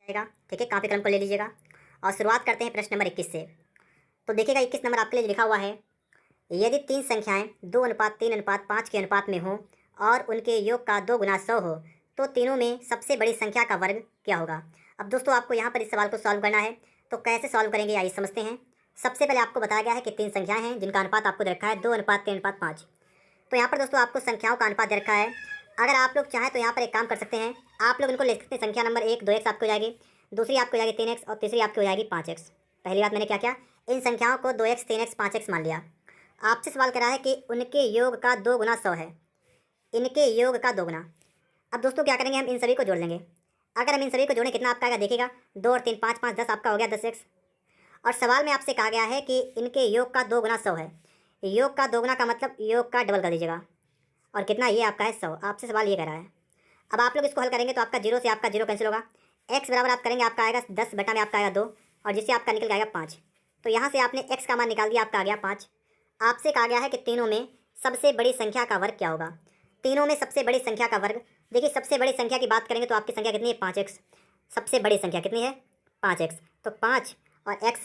जाएगा। ठीक है, कापी कलम को ले लीजिएगा और शुरुआत करते हैं प्रश्न नंबर 21 से। तो देखिएगा 21 नंबर आपके लिए लिखा हुआ है, यदि तीन संख्याएं 2:3:5 के अनुपात में हो और उनके योग का 2 गुना 100 हो तो तीनों में सबसे बड़ी संख्या का वर्ग क्या होगा। अब दोस्तों आपको यहाँ पर इस सवाल को सॉल्व करना है, तो कैसे सॉल्व करेंगे आइए समझते हैं। सबसे पहले आपको बताया गया है कि तीन संख्याएं हैं जिनका अनुपात आपको दे रखा है 2:3:5। तो यहाँ पर दोस्तों आपको संख्याओं का अनुपात दे रखा है। अगर आप लोग चाहें तो यहाँ पर एक काम कर सकते हैं, आप लोग इनको ले सकते हैं। संख्या नंबर 1 2x आपको हो जाएगी, दूसरी आपको हो जाएगी 3x और तीसरी आपकी हो जाएगी 5x। पहली बात मैंने क्या किया, इन संख्याओं को 2x 3x 5x मान लिया। आपसे सवाल कर रहा है कि उनके योग का 2 गुना 100 है, इनके योग का 2 गुना। अब दोस्तों क्या करेंगे, हम इन सभी को जोड़ लेंगे। अगर हम इन सभी को जोड़ें कितना आपका आएगा, देखिएगा 2 और 3 5 5 10 आपका हो गया 10x। और सवाल में आपसे कहा गया है कि इनके योग का 2 गुना 100 है। योग का 2 गुना का मतलब योग का डबल कर दीजिएगा और कितना, ये आपका है 100। आपसे सवाल ये कह रहा है। अब आप लोग इसको हल करेंगे तो आपका 0 से आपका 0 कैंसिल होगा। x बराबर आप करेंगे आपका आएगा 10 बटा में आपका आएगा 2 और जिससे आपका निकल आएगा 5। तो यहाँ से आपने x का मान निकाल दिया, आपका आ गया 5। आपसे कहा गया है कि तीनों में सबसे बड़ी संख्या का वर्ग क्या होगा। तीनों में सबसे बड़ी संख्या का वर्ग, देखिए सबसे बड़ी संख्या की बात करेंगे तो आपकी संख्या कितनी है 5x। सबसे बड़ी संख्या कितनी है 5x, तो 5 और x,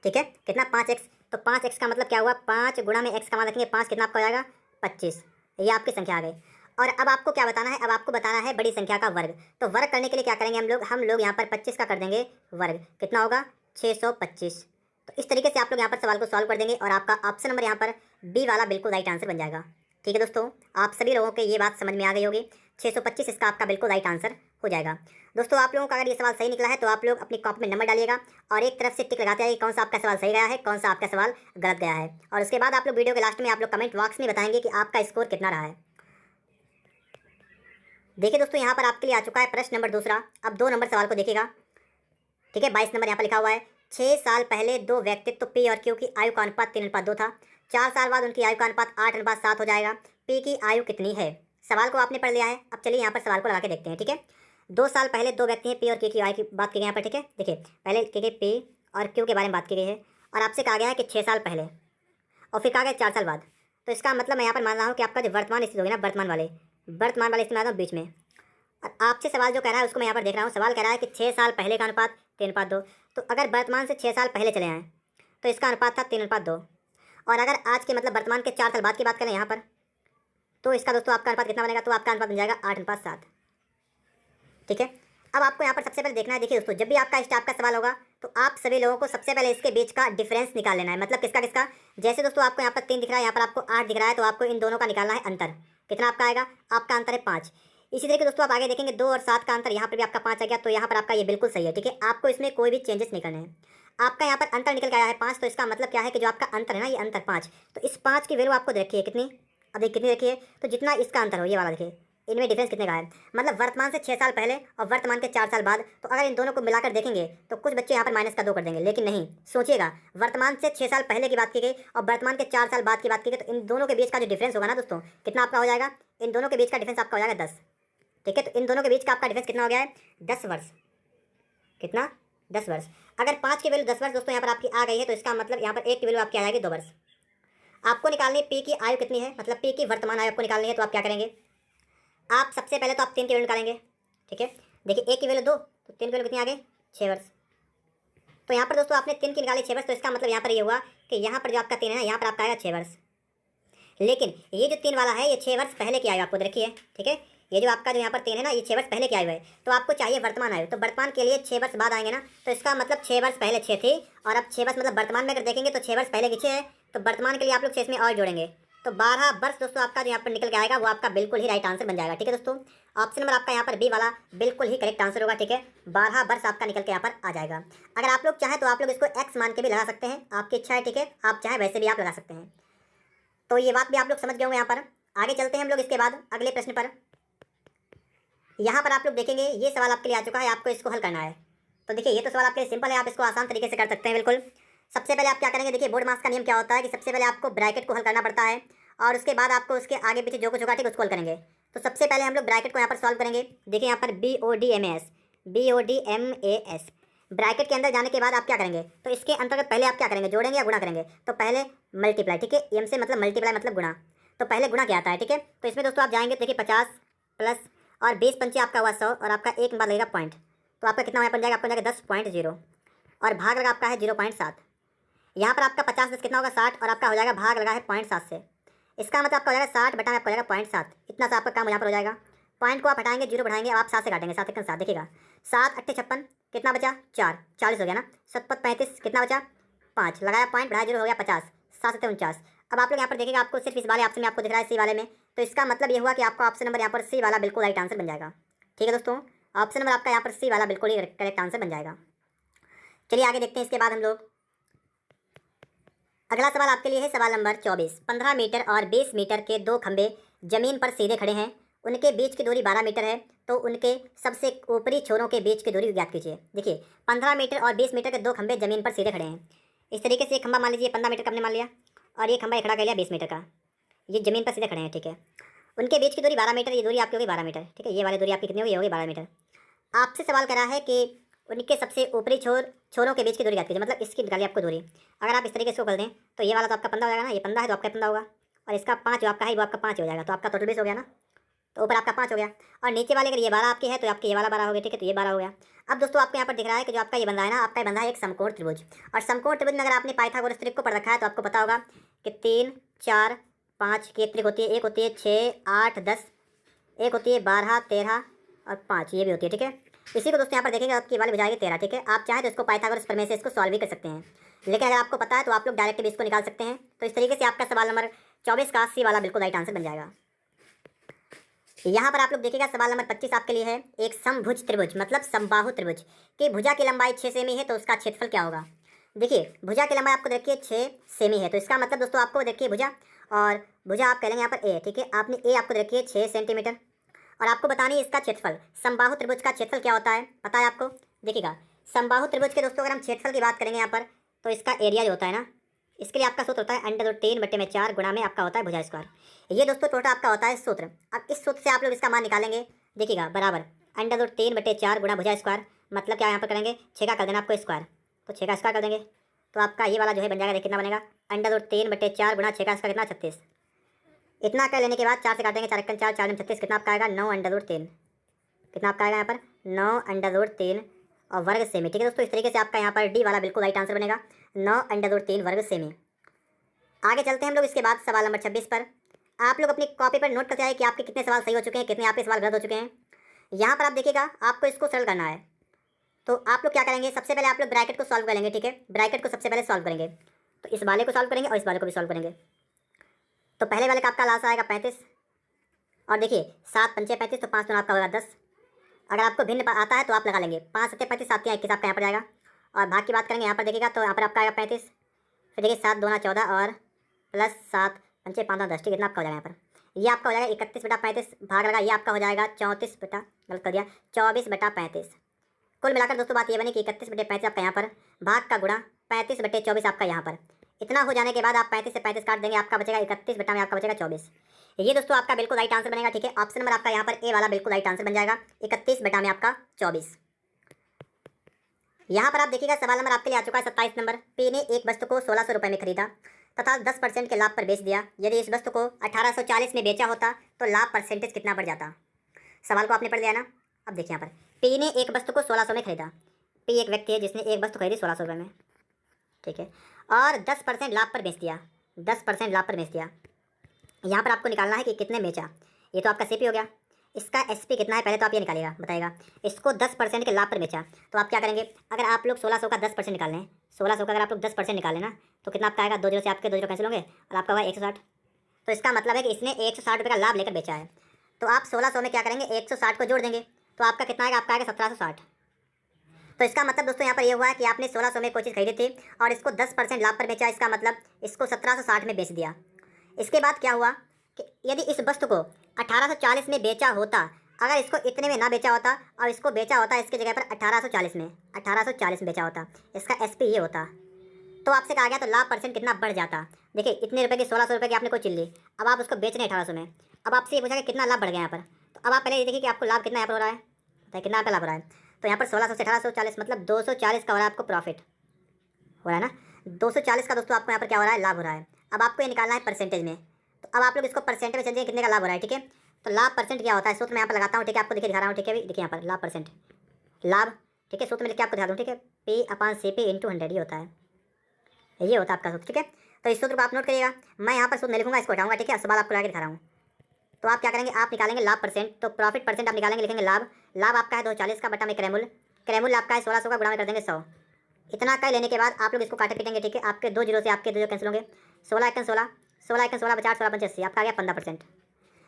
ठीक है कितना 5x। तो 5x का मतलब क्या हुआ, 5 गुणा में x का मान रखेंगे 5, कितना आपका हो जाएगा 25। ये आपकी संख्या आ गई। और अब आपको क्या बताना है, अब आपको बताना है बड़ी संख्या का वर्ग। तो वर्ग करने के लिए क्या करेंगे हम लोग यहाँ पर 25 का कर देंगे वर्ग, कितना होगा 625। तो इस तरीके से आप लोग यहाँ पर सवाल को सॉल्व कर देंगे और आपका ऑप्शन नंबर यहाँ पर बी वाला बिल्कुल राइट आंसर बन जाएगा। ठीक है दोस्तों, आप सभी लोगों को ये बात समझ में आ गई होगी। 625 इसका आपका बिल्कुल राइट आंसर हो जाएगा। दोस्तों आप लोगों का अगर ये सवाल सही निकला है तो आप लोग अपनी कॉपी में नंबर डालिएगा और एक तरफ से टिक लगाते आइए कौन सा आपका सवाल सही गया है, कौन सा आपका सवाल गलत गया है। और उसके बाद आप लोग वीडियो के लास्ट में आप लोग कमेंट बॉक्स में बताएंगे कि आपका स्कोर कितना रहा है। देखिए दोस्तों यहाँ पर आपके लिए आ चुका है प्रश्न नंबर दूसरा। अब 2 नंबर सवाल को देखिएगा। ठीक है, 22 नंबर यहाँ पर लिखा हुआ है, 6 साल पहले दो व्यक्तित्व पी और क्यू की आयु का अनुपात 3:2 था। 4 साल बाद उनकी आयु का अनुपात 8:7 हो जाएगा। पी की आयु कितनी है। सवाल को आपने पढ़ लिया है, अब चलिए यहाँ पर सवाल को लगा के देखते हैं। ठीक है, 2 साल पहले दो व्यक्ति हैं, पी और क्यू की आयु की बात की गई यहाँ पर। ठीक है, देखिए पहले के पी और क्यू के बारे में बात की गई है और आपसे कहा गया है कि 6 साल पहले और फिर कहा गया 4 साल बाद। तो इसका मतलब मैं यहाँ पर मान रहा हूँ कि आपका जो वर्तमान स्थिति होगी ना, वर्तमान वाले स्थिति में आता हूँ बीच में। और आपसे सवाल जो कह रहा है उसको मैं यहाँ पर देख रहा हूँ। सवाल कह रहा है कि 6 साल पहले का अनुपात 3:2। तो अगर वर्तमान से 6 साल पहले चले आएँ तो इसका अनुपात था 3:2। और अगर आज के मतलब वर्तमान के 4 साल बाद की बात करें यहाँ पर, तो इसका दोस्तों आपका अनुपात कितना बनेगा, तो आपका अनुपात बन जाएगा 8:7। ठीक है, अब आपको यहाँ पर सबसे पहले देखना है। देखिए दोस्तों, जब भी आपका इस टाइप का सवाल होगा तो आप सभी लोगों को सबसे पहले इसके बीच का डिफरेंस निकाल लेना है। मतलब किसका किसका, जैसे दोस्तों आपको यहाँ पर 3 दिख रहा है, यहाँ पर आपको 8 दिख रहा है, तो आपको इन दोनों का निकालना है अंतर। कितना आपका आएगा, आपका अंतर है 5। इसी तरीके दोस्तों आप आगे देखेंगे 2 और 7 का अंतर, यहाँ पर भी आपका 5 आ गया। तो यहाँ पर आपका ये बिल्कुल सही है। ठीक है, आपको इसमें कोई भी चेंजेस नहीं करने हैं। आपका यहाँ पर अंतर निकल के आया है 5, तो इसका मतलब क्या है कि जो आपका अंतर है ना, ये अंतर 5। तो इस 5 की वैल्यू आपको देखिए कितनी, अब देखिए कितनी रखी है, तो जितना इसका अंतर हो ये वाला देखिए, इनमें डिफरेंस कितने का है। मतलब वर्तमान से 6 साल पहले और वर्तमान के 4 साल बाद। तो अगर इन दोनों को मिलाकर देखेंगे तो कुछ बच्चे यहाँ पर -2 कर देंगे, लेकिन नहीं, सोचिएगा वर्तमान से 6 साल पहले की बात की गई और वर्तमान के 4 साल बाद की बात की गई, तो इन दोनों के बीच का जो डिफरेंस होगा ना दोस्तों, कितना आपका हो जाएगा, इन दोनों के बीच का डिफरेंस आपका हो जाएगा 10। ठीक है, तो इन दोनों के बीच का आपका डिफरेंस कितना हो गया है, 10 वर्ष। कितना, 10 वर्ष। अगर 5 की वैल्यू 10 वर्ष दोस्तों यहाँ पर आपकी आ गई है, तो इसका मतलब यहाँ पर 1 की वैल्यू आपकी आ जाएगी 2 वर्ष। आपको निकालनी पी की आयु कितनी है, मतलब पी की वर्तमान आयु आपको निकालनी है। तो आप क्या करेंगे, आप सबसे पहले तो आप 3 की वैल्यू निकालेंगे। ठीक है, देखिए 1 की वैल्यू 2, तो 3 की वैल्यू कितनी आ गई, 6 वर्ष। तो यहाँ पर दोस्तों आपने 3 की निकाली 6 वर्ष, तो इसका मतलब यहाँ पर ये हुआ कि यहाँ पर जो आपका 3 है ना, यहाँ पर आपका आएगा 6 वर्ष। लेकिन ये जो 3 वाला है, ये 6 वर्ष पहले की आयु आपको रखी है। ठीक है, ये जो आपका जो यहाँ पर 3 है ना, ये 6 वर्ष पहले की आयु है। तो आपको चाहिए वर्तमान आयु, तो वर्तमान के लिए 6 वर्ष बाद आएंगे ना, तो इसका मतलब 6 वर्ष पहले 6 थी और अब 6 वर्ष मतलब वर्तमान में अगर देखेंगे तो 6 वर्ष पहले की 6 है, तो वर्तमान के लिए आप लोग 6 इसमें और जोड़ेंगे तो 12 वर्ष दोस्तों आपका जो यहाँ पर निकल के आएगा वो आपका बिल्कुल ही राइट आंसर बन जाएगा। ठीक है दोस्तों, ऑप्शन नंबर आपका यहाँ पर बी वाला बिल्कुल ही करेक्ट आंसर होगा। ठीक है, 12 वर्ष आपका निकल के यहाँ पर आ जाएगा। अगर आप लोग चाहें तो आप लोग इसको x मान के भी लगा सकते हैं, आपकी इच्छा है। ठीक है, आप चाहें वैसे भी आप लगा सकते हैं। तो ये बात भी आप लोग समझ गए होंगे। यहाँ पर आगे चलते हैं हम लोग इसके बाद अगले प्रश्न पर। यहाँ पर आप लोग देखेंगे ये सवाल आपके लिए आ चुका है, आपको इसको हल करना है। तो देखिए ये तो सवाल आपके लिए सिंपल है, आप इसको आसान तरीके से कर सकते हैं बिल्कुल। सबसे पहले आप क्या करेंगे, देखिए बोर्ड मास का नियम क्या होता है कि सबसे पहले आपको ब्रैकेट को हल करना पड़ता है और उसके बाद आपको उसके आगे पीछे जो कुछ होगा ठीक उसको हल करेंगे। तो सबसे पहले हम लोग ब्रैकेट को यहाँ पर सॉल्व करेंगे। देखिए यहाँ पर BODMAS ब्रैकेट के अंदर जाने के बाद आप क्या करेंगे, तो इसके अंतर्गत पहले आप क्या करेंगे, जोड़ेंगे या गुणा करेंगे। तो पहले मल्टीप्लाई, ठीक है, एम से मतलब मल्टीप्लाई मतलब गुणा, तो पहले गुणा क्या आता है। ठीक है, तो इसमें दोस्तों आप जाएंगे, देखिए 50 प्लस और 20 पंचे आपका हुआ 100 और आपका एक बाद लगेगा पॉइंट, तो आपका कितना बन जाएगा, आपका बन जाएगा 10.0 और भाग लगा आपका है 0.7। यहाँ पर आपका 50 10 कितना होगा 60 और आपका हो जाएगा भाग लगा है 0.7 से। इसका मतलब आपका हो जाएगा 60 बटा में आपका हो जाएगा 0.7। इतना सा आपका काम यहाँ पर हो जाएगा। पॉइंट को आप हटाएंगे, जीरो बढ़ाएंगे, आप 7 से काटेंगे, 7 1 7 देखिएगा 7 8 56 कितना बचा 4, 40 हो गया ना। 7 35 कितना बचा 5, लगाया पॉइंट, बढ़ाया जीरो हो गया 50, 7 7 49। अब आप लोग यहाँ पर देखिएगा आपको सिर्फ इस वाले ऑप्शन में आपको दिख रहा है सी वाले में, तो इसका मतलब ये हुआ कि आपका ऑप्शन नंबर यहाँ पर सी वाला बिल्कुल राइट आंसर बन जाएगा। ठीक है दोस्तों, ऑप्शन नंबर आपका यहाँ पर सी वाला बिल्कुल ही करेक्ट आंसर बन जाएगा। चलिए आगे देखते हैं। इसके बाद हम लोग अगला सवाल आपके लिए है सवाल नंबर 24। 15 मीटर और 20 मीटर के दो खंभे जमीन पर सीधे खड़े हैं, उनके बीच की दूरी 12 मीटर है, तो उनके सबसे ऊपरी छोरों के बीच की दूरी ज्ञात कीजिए। देखिए 15 मीटर और 20 मीटर के दो खंभे जमीन पर सीधे खड़े हैं। इस तरीके से एक खंभा मान लीजिए 15 मीटर का हमने मान लिया और ये खंभा खड़ा कर लिया 20 मीटर का, ये जमीन पर सीधे खड़े हैं। ठीक है, उनके बीच की दूरी 12 मीटर, ये दूरी आपकी होगी 12 मीटर। ठीक है, ये वाली दूरी आपकी कितनी होगी, ये होगी 12 मीटर। आपसे सवाल करा है कि उनके सबसे ऊपरी छोरों के बीच की दूरी ज्ञात कीजिए, मतलब इसकी निकालिए आपको दूरी। अगर आप इस तरीके से कर दें तो ये वाला तो आपका 15 हो जाएगा ना, ये 15 है तो आपका 15 होगा, और इसका 5 जो आपका है वो आपका 5 हो जाएगा, तो आपका टोटल 20 हो गया ना। तो ऊपर आपका 5 हो गया और नीचे वाले अगर ये 12 आपके है तो आपके ये वाला 12 हो गया। ठीक है, तो ये 12 हो गया। अब दोस्तों आपको यहाँ पर दिख रहा है कि जो आपका ये बंधा है ना, आपका ये बंधा है एक समकोण त्रिभुज, और समकोण त्रिभुज में अगर आपने पाइथागोरस त्रिक को पढ़ रखा है तो आपको पता होगा कि 3 4 5 की एक त्रिक होती है, एक होती है 6 8 10, एक होती है 12 13 और 5 ये भी होती है। ठीक है, इसी को दोस्तों यहाँ पर देखेंगे आपकी वाली बजाएगी 13। ठीक है, आप चाहें तो इसको पाइथागोरस प्रमेय से इसको सॉल्व भी कर सकते हैं, लेकिन अगर आपको पता है तो आप लोग डायरेक्ट भी इसको निकाल सकते हैं। तो इस तरीके से आपका सवाल नंबर 24 का सी वाला बिल्कुल राइट आंसर बन जाएगा। यहाँ पर आप लोग देखिएगा सवाल नंबर 25 आपके लिए है एक समभुज त्रिभुज, मतलब समबाहु त्रिभुज की भुजा की लंबाई 6 सेमी है, तो उसका क्षेत्रफल क्या होगा। देखिए भुजा की लंबाई आपको देखिए 6 सेमी है, तो इसका मतलब दोस्तों आपको देखिए भुजा, और भुजा आप कह लेंगे यहाँ पर ए। ठीक है, आपने ए आपको देखिए 6 सेंटीमीटर, और आपको बतानी है इसका क्षेत्रफल। समबाहु त्रिभुज का क्षेत्रफल क्या होता है पता है आपको। देखिएगा समबाहु त्रिभुज के दोस्तों अगर हम क्षेत्रफल की बात करेंगे यहाँ पर, तो इसका एरिया जो होता है ना, इसके लिए आपका सूत्र होता है √3/4 गुणा में आपका होता है भुजा स्क्वायर। ये दोस्तों टोटल आपका होता है सूत्र। अब इस सूत्र से आप लोग इसका मान निकालेंगे। देखिएगा बराबर √3/4 गुणा भुजा स्क्वायर, मतलब क्या यहाँ पर करेंगे 6 का कर देना आपको स्क्वायर, तो 6 का स्क्वायर कर देंगे तो आपका ये वाला जो है बन जाएगा। कितना बनेगा √3/4 गुणा 6 का स्क्वायर कितना 36। इतना कर लेने के बाद 4 से काटेंगे, 4 4 4 36 कितना आपका आएगा 9√3। कितना आपका आएगा यहाँ पर 9√3 और वर्ग सेमी। ठीक है दोस्तों, इस तरीके से आपका यहाँ पर डी वाला बिल्कुल राइट आंसर बनेगा 9√3 वर्ग सेमी। आगे चलते हैं हम लोग इसके बाद सवाल नंबर 26 पर। आप लोग अपनी कॉपी पर नोट करते आए कि आपके कितने सवाल सही हो चुके हैं, कितने आपके सवाल गलत हो चुके हैं। यहाँ पर आप देखिएगा आपको इसको सरल करना है, तो आप लोग क्या करेंगे, सबसे पहले आप लोग ब्रैकेट को सॉल्व करेंगे। ठीक है, ब्रैकेट को सबसे पहले सॉल्व करेंगे, तो इस वाले को सॉल्व करेंगे और इस वाले को भी सॉल्व करेंगे। तो पहले वाले का आपका लास्ट आएगा 35, और देखिए 7 5 35, तो 5 आपका होगा 10। अगर आपको भिन्न आता है तो आप लगा लेंगे, 5 7 35 7 21 आपका यहाँ पर जाएगा। और भाग की बात करेंगे यहाँ पर देखिएगा तो यहाँ पर आपका आएगा 35, फिर देखिए 7 2 14 और प्लस 7 5 5 10। ठीक है, इतना आपका हो जाएगा यहाँ पर। ये आपका हो जाएगा 31/35, भाग लगा ये आपका हो जाएगा 34 बटा, गलत कर दिया 24/35। कुल मिलाकर दोस्तों बात ये बनी कि 31/35 आपका यहाँ पर, भाग का गुणा 35/24 आपका यहाँ पर। इतना हो जाने के बाद आप 35 से 35 काट देंगे, आपका बचेगा 31 बटा में आपका बचेगा 24। ये दोस्तों आपका बिल्कुल राइट आंसर बनेगा। ठीक है, ऑप्शन नंबर आपका यहाँ पर ए वाला बिल्कुल राइट आंसर बन जाएगा 31 बटा में आपका 24। यहाँ पर आप देखिएगा सवाल नंबर आपके लिए आ चुका है 27 नंबर। पी ने एक वस्तु को 1600 रुपये में खरीदा तथा 10% के लाभ पर बेच दिया। यदि इस वस्तु को 1840 में बेचा होता तो लाभ परसेंटेज कितना बढ़ जाता। सवाल को आपने पढ़ लिया ना। अब देखिए यहाँ पर पी ने एक वस्तु को 1600 में खरीदा। पी एक व्यक्ति है जिसने एक वस्तु खरीदी 1600 रुपये में। ठीक है, और 10% लाभ पर बेच दिया, 10% लाभ पर बेच दिया। यहाँ पर आपको निकालना है कि कितने बेचा। ये तो आपका सीपी हो गया, इसका एसपी कितना है पहले तो आप ये निकालिएगा, बताइएगा। इसको 10% के लाभ पर बेचा, तो आप क्या करेंगे, अगर आप लोग 1600 का 10% निकाल लें, 1600 का अगर आप लोग 10% निकालें ना, तो कितना आपका आएगा, 2 जीरो से आपके 2 जीरो कैंसिल होंगे और आपका हुआ 160। तो इसका मतलब है कि इसने 160 रुपये का लाभ लेकर बेचा है। तो आप 1600 में क्या करेंगे, 160 को जोड़ देंगे, तो आपका कितना आएगा, आपका आएगा 1760। तो इसका मतलब दोस्तों यहाँ पर ये हुआ है कि आपने 1600 में कोई चीज़ खरीदी थी और इसको 10% लाभ पर बेचा, इसका मतलब इसको 1760 में बेच दिया। इसके बाद क्या हुआ कि यदि इस वस्तु को 1840 में बेचा होता, अगर इसको इतने में ना बेचा होता और इसको बेचा होता इसकी जगह पर 1840 में, 1840 में बेचा होता, इसका एसपी ये होता, तो आपसे कहा गया तो लाभ परसेंट कितना बढ़ जाता। देखिए इतने रुपए की 1600 रुपये की आपने कोई चीज़ ली, अब आप उसको बेच रहे हैं 1800 में, अब आपसे ये पूछा कि कितना लाभ बढ़ गया यहाँ पर। तो अब आप पहले ये देखिए कि आपको लाभ कितना यहाँ पर हो रहा है, बताइए कितना आपका लाभ हो रहा है। तो यहाँ पर 1600 से 1840 मतलब 240 का हो रहा है आपको प्रॉफिट हो रहा है ना, 240 का दोस्तों आपको यहाँ पर क्या हो रहा है, लाभ हो रहा है। अब आपको ये निकालना है परसेंटेज में, तो अब आप लोग इसको परसेंट में चलिए कितने का लाभ हो रहा है। ठीक है, तो लाभ परसेंट क्या होता है, सूत्र मैं यहाँ पर लगाता हूँ। ठीक है, आपको देखिए दिखा रहा हूँ। ठीक है, देखिए यहाँ पर लाभ परसेंट, लाभ ठीक है, सूत्र में लिख के आपको दिखा दूँ, ठीक है, P/CP × 100 ये होता है, ये होता है आपका सूत्र। ठीक है, तो इस सूत्र को आप नोट करिएगा। मैं यहाँ पर सूत्र नहीं लिखूंगा, इसको हटाऊंगा। ठीक है, सवाल आपको लगा के दिखा रहा हूँ। तो आप क्या करेंगे, आप निकालेंगे लाभ परसेंट, तो प्रॉफिट परसेंट आप निकालेंगे, लिखेंगे लाभ। लाभ आपका है 240 का बटा में क्रयमूल्य, क्रयमूल्य आपका है 1600 का, गुणा में कर देंगे 100। इतना कर लेने के बाद आप लोग इसको काटे पीटेंगे। ठीक है, आपके 2 जीरो से आपके 2 जीरो कैंसिल होंगे, 16 × 16, 16 × 16 50, 16 85, आपका आ गया 15%।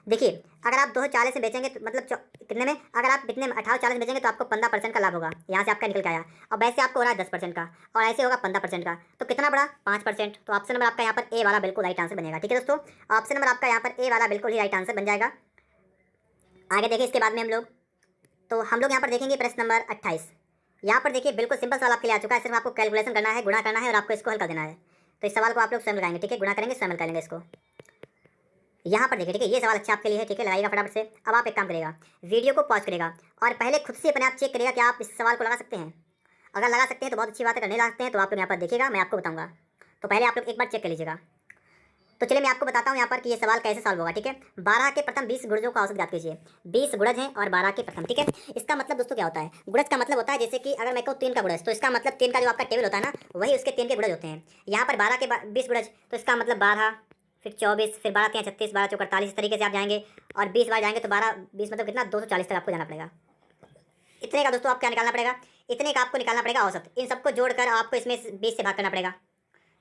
देखिए, अगर आप 240 में बेचेंगे तो मतलब कितने में, अगर आप कितने में 1840 में बेचेंगे तो आपको 15% का लाभ होगा, यहाँ से आपका निकल के आया। और वैसे आपको हो रहा है 10% का, और ऐसे होगा 15% का, तो कितना बढ़ा 5%। तो ऑप्शन नंबर आपका यहाँ पर ए वाला बिल्कुल राइट आंसर बनेगा। ठीक है दोस्तों, ऑप्शन नंबर आपका यहाँ पर ए वाला बिल्कुल ही राइट आंसर बन जाएगा। आगे देखिए, इसके बाद में हम लोग यहाँ पर देखेंगे प्रश्न नंबर 28। यहाँ पर देखिए बिल्कुल सिंपल सवाल आपके लिए आ चुका है, सिर्फ आपको कैलकुलेशन करना है, गुणा करना है और आपको इसको हल कर देना है। तो इस सवाल को आप लोग स्वयं लगाएंगे। ठीक है, गुणा करेंगे, स्वयं हल करेंगे इसको। यहाँ पर देखिए, ठीक है, ये सवाल अच्छा आपके लिए है। ठीक है, लगाइएगा फटाफट से। अब आप एक काम करेगा, वीडियो को पॉज करेगा और पहले खुद से अपने आप चेक करेगा कि आप इस सवाल को लगा सकते हैं। अगर लगा सकते हैं तो बहुत अच्छी बात है, अगर नहीं लगा सकते हैं तो आप लोग यहाँ पर देखिएगा, मैं आपको बताऊँगा। तो पहले आप लोग एक बार चेक कर लीजिएगा। तो चलिए मैं आपको बताता हूँ यहाँ पर कि ये सवाल कैसे सॉल्व होगा। ठीक है, 12 के प्रथम 20 गुणजों का औसत ज्ञात कीजिए। 20 गुणज हैं और 12 के प्रथम। ठीक है, इसका मतलब दोस्तों क्या होता है, गुणज का मतलब होता है जैसे कि अगर मैं कहूँ 3 का गुणज, तो इसका मतलब 3 का जो आपका टेबल होता है ना, वही उसके 3 के गुणज होते हैं। यहाँ पर 12 के 20 गुणज, तो इसका मतलब 12, फिर 24, फिर 12 3 36, 12 4 48, इस तरीके से आप जाएंगे और 20 बार जाएंगे तो 12 20 मतलब कितना 240 तक आपको जाना पड़ेगा। इतने का दोस्तों आप क्या निकालना पड़ेगा, इतने का आपको निकालना पड़ेगा औसत। इन सबको जोड़कर आपको इसमें 20 से भाग करना पड़ेगा।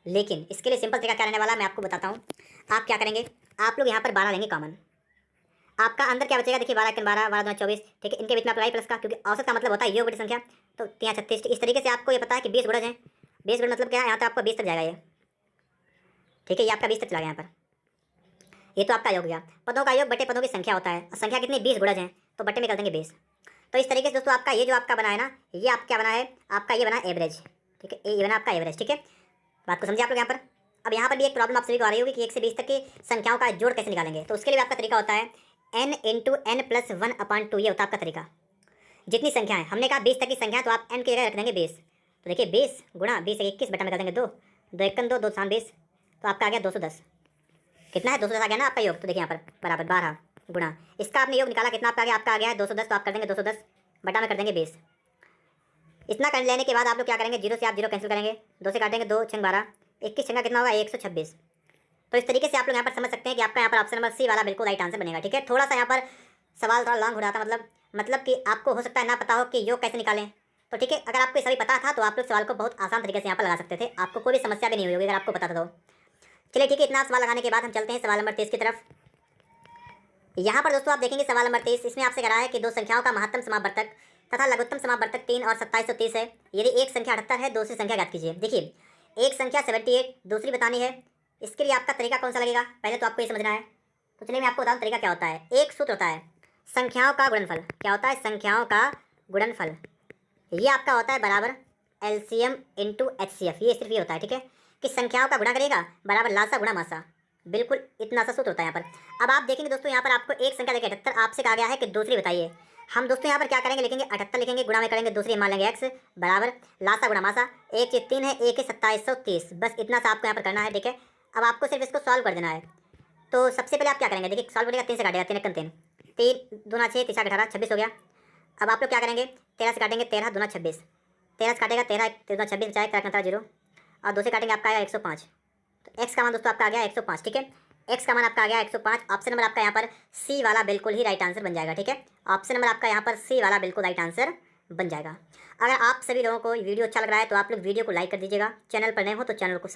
लेकिन इसके लिए सिंपल तरीका क्या रहने वाला है मैं आपको बताता हूँ। आप क्या करेंगे, आप लोग यहाँ पर 12 लेंगे कॉमन, आपका अंदर क्या बचेगा, देखिए 12 × 12, 12 × 24। ठीक है, इनके बीच में आप लगाइए प्लस का, क्योंकि औसत का मतलब होता है योग बटी संख्या। तो 3 36, इस तरीके से आपको ये पता है कि 20 गुणज हैं। 20 गुणज मतलब क्या है, यहाँ तक आपको 20 तक जाएगा ये। ठीक है, ये आपका 20 तक चला गया यहाँ पर। ये तो आपका योग गया, पदों का योग बटे पदों की संख्या होता है, और संख्या कितनी 20 गुणज हैं, तो बटे में कर देंगे 20। तो इस तरीके से दोस्तों आपका ये जो आपका बना है ना, ये आप क्या बना है, आपका ये बना एवरेज। ठीक है, ये बना आपका एवरेज। ठीक है, बात को समझिए आप लोग यहाँ पर। अब यहाँ पर भी एक प्रॉब्लम आप सभी को आ रही होगी कि 1 से 20 तक की संख्याओं का जोड़ कैसे निकालेंगे। तो उसके लिए आपका तरीका होता है n × n + 1/2, ये होता है आपका तरीका। जितनी संख्या है, हमने कहा 20 तक की संख्या, तो आप n की जगह रख देंगे 20। तो देखिए 20 गुणा 20 21 बटा में कर देंगे 2, 2 1 2, 2 3 20, तो आपका आ गया 210। कितना है 210 आ गया ना आपका योग। तो देखिए यहाँ पर बराबर 12 गुणा इसका आपने योग निकाला, कितना आपका आ गया, आपका आ गया है 210। तो आप कर देंगे 210 बटा में कर देंगे 20। इतना कर लेने के बाद आप लोग क्या करेंगे, 0 से आप 0 कैंसिल करेंगे, 2 से काटेंगे 2 6 12, 21 छंगा कितना होगा 126। तो इस तरीके से आप लोग यहाँ पर समझ सकते हैं कि आपका यहाँ पर ऑप्शन नंबर सी वाला बिल्कुल राइट आंसर बनेगा। ठीक है, थोड़ा सा यहाँ पर सवाल थोड़ा लॉन्ग हो रहा था, मतलब कि आपको हो सकता है ना पता हो कि योग कैसे निकालें। तो ठीक है, अगर आपको ये सभी पता था तो आप लोग सवाल को बहुत आसान तरीके से यहाँ पर लगा सकते थे, आपको कोई भी समस्या भी नहीं हुई होगी अगर आपको पता था तो। चलिए ठीक है, इतना सवाल लगाने के बाद हम चलते हैं सवाल नंबर 23 की तरफ। यहाँ पर दोस्तों आप देखेंगे सवाल नंबर 23, इसमें आपसे कह रहा है कि दो संख्याओं का महत्तम समापवर्तक तथा लघुत्तम समापवर्तक 3 और 2730 है। यदि एक संख्या 78 है, दूसरी संख्या ज्ञात कीजिए। देखिए, एक संख्या 78 दूसरी बतानी है, इसके लिए आपका तरीका कौन सा लगेगा, पहले तो आपको ये समझना है। तो चलिए मैं आपको बताऊँ तरीका क्या होता है। एक सूत्र होता है संख्याओं का गुणनफल, क्या होता है, संख्याओं का गुणनफल। ये आपका होता है बराबर LCM × HCF, ये सिर्फ ये होता है। ठीक है, कि संख्याओं का गुणा करेगा बराबर लासा गुणा मासा, बिल्कुल इतना सा सूत्र होता है यहाँ पर। अब आप देखेंगे दोस्तों, यहाँ पर आपको एक संख्या देखिए 78, आपसे कहा गया है कि दूसरी बताइए। हम दोस्तों यहाँ पर क्या करेंगे, लिखेंगे 78 लिखेंगे, गुणा में करेंगे दूसरी मान लेंगे x बराबर लासा गुणा मासा, 1 × 3 है, 1 × 2730, बस इतना सा आपको यहाँ पर करना है। ठीक है, अब आपको सिर्फ इसको सॉल्व कर देना है। तो सबसे पहले आप क्या करेंगे, देखिए सॉल्व करेगा 3 से काटेगा, 3 × 3 3 दूना 6 3 18 26 हो गया। अब आप लोग क्या करेंगे, 13 से काटेंगे, 13 दूना 26, 13 से काटेगा 13 दूना 26 बचाए 0 और 2 से काटेंगे आपका आएगा 105। तो x का मान दोस्तों आपका आ गया 105। ठीक है, x का मान आपका आ गया 105। ऑप्शन नंबर आपका यहाँ पर सी वाला बिल्कुल ही राइट आंसर बन जाएगा। ठीक है, ऑप्शन नंबर आपका यहाँ पर सी वाला बिल्कुल राइट आंसर बन जाएगा। अगर आप सभी लोगों को वीडियो अच्छा लग रहा है तो आप लोग वीडियो को लाइक कर दीजिएगा, चैनल पर नए हो तो चैनल को